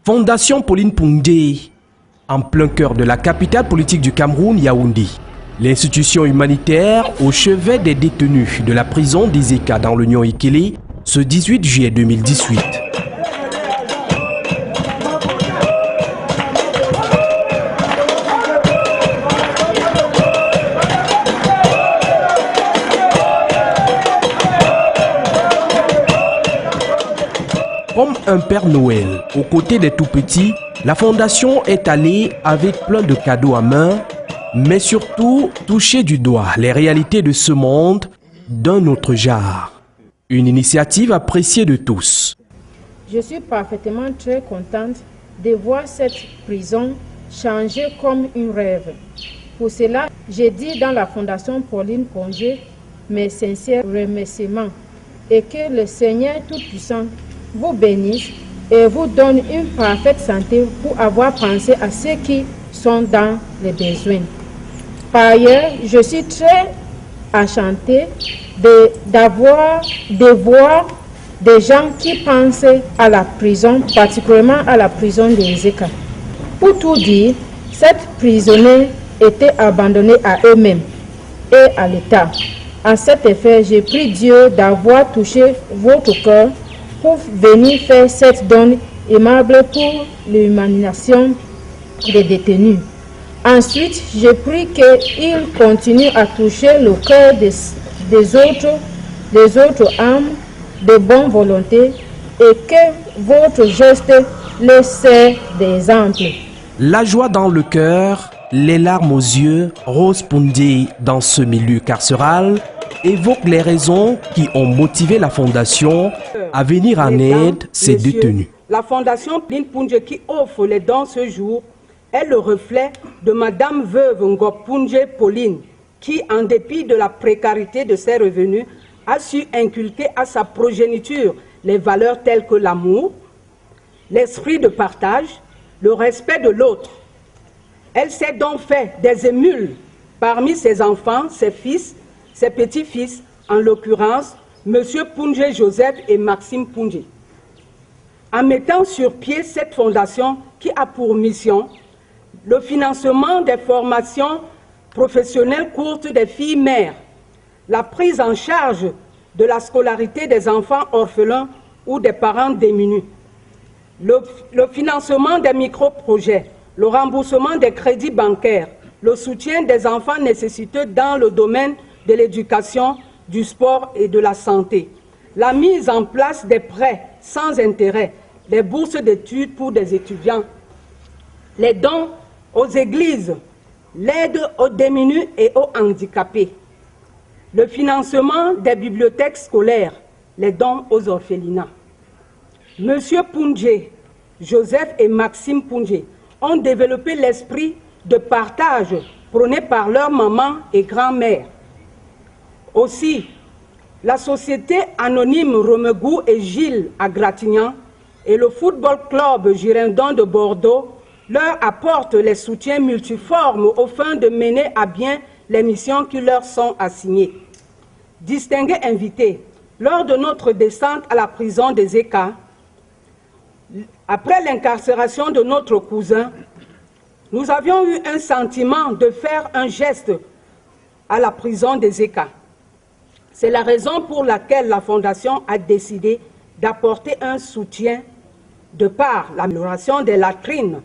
Fondation Pauline Pundje, en plein cœur de la capitale politique du Cameroun, Yaoundé. L'institution humanitaire au chevet des détenus de la prison d'Izeka dans l'Union Ikele ce 18 juillet 2018. Comme un Père Noël aux côtés des tout-petits, la Fondation est allée avec plein de cadeaux à main, mais surtout toucher du doigt les réalités de ce monde d'un autre genre. Une initiative appréciée de tous. Je suis parfaitement très contente de voir cette prison changer comme un rêve. Pour cela, j'ai dit dans la Fondation Pauline Pundje mes sincères remerciements et que le Seigneur Tout-Puissant vous bénisse et vous donne une parfaite santé pour avoir pensé à ceux qui sont dans les besoins. Par ailleurs, je suis très enchantée de voir des gens qui pensent à la prison, particulièrement à la prison de Izeka. Pour tout dire, cette prisonniers étaient abandonnés à eux-mêmes et à l'État. En cet effet, j'ai prié Dieu d'avoir touché votre cœur pour venir faire cette donne aimable pour l'humanisation des détenus. Ensuite, je prie qu'il continue à toucher le cœur des autres âmes de bonne volonté et que votre geste leur sert d'exemple. La joie dans le cœur, les larmes aux yeux, Rose Pundje dans ce milieu carcéral évoque les raisons qui ont motivé la Fondation à venir en aide ces détenus. La Fondation Pauline Pundje qui offre les dons ce jour est le reflet de Madame Veuve Ngop Pundje Pauline qui, en dépit de la précarité de ses revenus, a su inculquer à sa progéniture les valeurs telles que l'amour, l'esprit de partage, le respect de l'autre. Elle s'est donc fait des émules parmi ses enfants, ses fils, ses petits-fils, en l'occurrence, M. Pundje Joseph et Maxime Pundje. En mettant sur pied cette fondation qui a pour mission le financement des formations professionnelles courtes des filles mères, la prise en charge de la scolarité des enfants orphelins ou des parents démunis, le financement des micro-projets, le remboursement des crédits bancaires, le soutien des enfants nécessiteux dans le domaine de l'éducation, du sport et de la santé, la mise en place des prêts sans intérêt, les bourses d'études pour des étudiants, les dons aux églises, l'aide aux démunis et aux handicapés, le financement des bibliothèques scolaires, les dons aux orphelinats. Monsieur Pundje, Joseph et Maxime Pundje ont développé l'esprit de partage prôné par leur maman et grand-mère. Aussi, la société anonyme Romegou et Gilles à Gratignan et le football club Girondins de Bordeaux leur apportent les soutiens multiformes aux fins de mener à bien les missions qui leur sont assignées. Distingués invités, lors de notre descente à la prison d'Izeka, après l'incarcération de notre cousin, nous avions eu un sentiment de faire un geste à la prison d'Izeka. C'est la raison pour laquelle la Fondation a décidé d'apporter un soutien de par l'amélioration des latrines,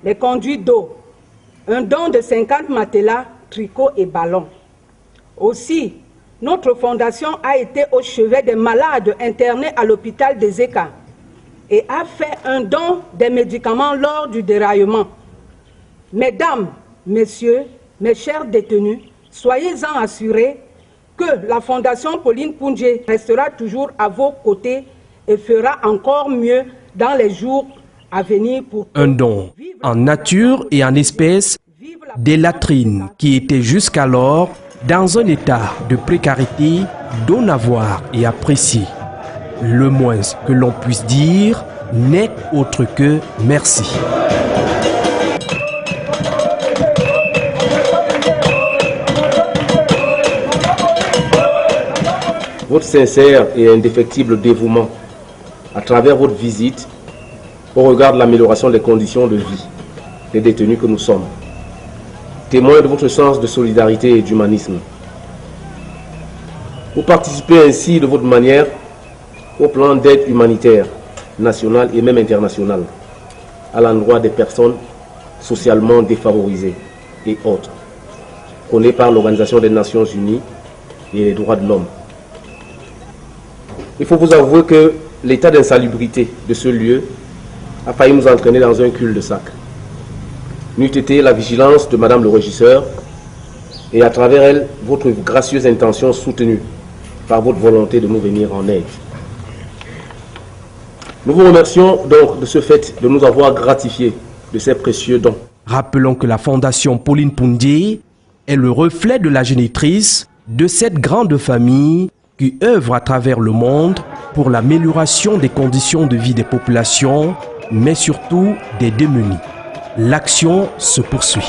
les conduits d'eau, un don de 50 matelas, tricots et ballons. Aussi, notre Fondation a été au chevet des malades internés à l'hôpital d'Izeka et a fait un don des médicaments lors du déraillement. Mesdames, Messieurs, mes chers détenus, soyez-en assurés que la Fondation Pauline Pundje restera toujours à vos côtés et fera encore mieux dans les jours à venir pour un don en nature et en espèces des latrines qui étaient jusqu'alors dans un état de précarité d'en avoir et apprécier. Le moins que l'on puisse dire n'est autre que merci. Votre sincère et indéfectible dévouement à travers votre visite au regard de l'amélioration des conditions de vie des détenus que nous sommes. Témoin de votre sens de solidarité et d'humanisme. Vous participez ainsi de votre manière au plan d'aide humanitaire, nationale et même internationale, à l'endroit des personnes socialement défavorisées et autres, prônées par l'Organisation des Nations Unies et les droits de l'homme. Il faut vous avouer que l'état d'insalubrité de ce lieu a failli nous entraîner dans un cul-de-sac. N'eût été la vigilance de Madame le régisseur et à travers elle, votre gracieuse intention soutenue par votre volonté de nous venir en aide. Nous vous remercions donc de ce fait de nous avoir gratifiés de ces précieux dons. Rappelons que la Fondation Pauline Pundié est le reflet de la génitrice de cette grande famille qui œuvre à travers le monde pour l'amélioration des conditions de vie des populations, mais surtout des démunis. L'action se poursuit.